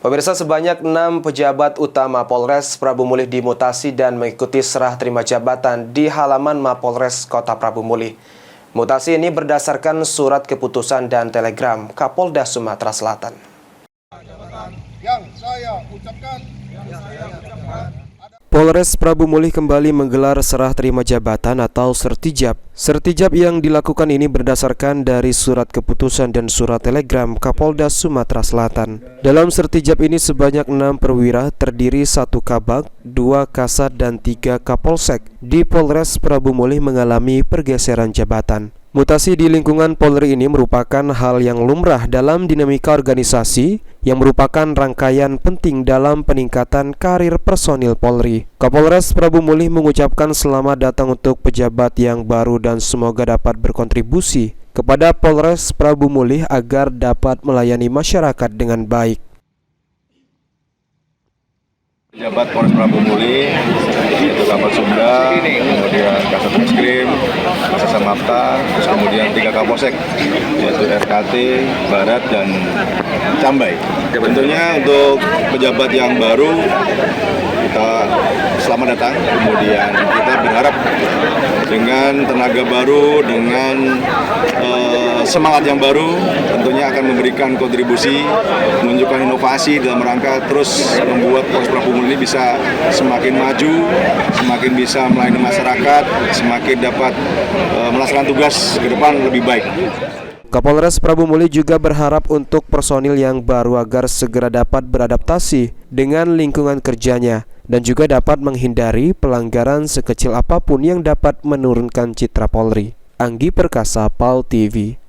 Pemirsa, sebanyak 6 pejabat utama Polres Prabu Mulih dimutasi dan mengikuti serah terima jabatan di halaman Mapolres Kota Prabu Mulih. Mutasi ini berdasarkan surat keputusan dan telegram Kapolda Sumatera Selatan. Polres Prabu Mulih kembali menggelar serah terima jabatan atau sertijab. Sertijab yang dilakukan ini berdasarkan dari surat keputusan dan surat telegram Kapolda Sumatera Selatan. Dalam sertijab ini sebanyak 6 perwira terdiri 1 kabag, 2 kasat dan 3 kapolsek di Polres Prabu Mulih mengalami pergeseran jabatan. Mutasi di lingkungan Polri ini merupakan hal yang lumrah dalam dinamika organisasi yang merupakan rangkaian penting dalam peningkatan karir personil Polri. Kapolres Prabu Mulih mengucapkan selamat datang untuk pejabat yang baru dan semoga dapat berkontribusi kepada Polres Prabu Mulih agar dapat melayani masyarakat dengan baik. Pejabat Polres Prabu Mulih yaitu Kapolsumda, kemudian Kasat Reskrim, Kasat Samapta, terus kemudian 3 Kapolsek yaitu RKT, Barat, dan Cambai. Tentunya untuk pejabat yang baru kita selamat datang, kemudian kita berharap dengan tenaga baru, dengan semangat yang baru tentunya akan memberikan kontribusi, menunjukkan inovasi dalam rangka terus membuat Polres Prabu Mulih ini bisa semakin maju, semakin bisa melayani masyarakat, semakin dapat melaksanakan tugas ke depan lebih baik. Kapolres Prabu Mulih juga berharap untuk personil yang baru agar segera dapat beradaptasi dengan lingkungan kerjanya dan juga dapat menghindari pelanggaran sekecil apapun yang dapat menurunkan citra Polri. Anggi Perkasa, PAL TV.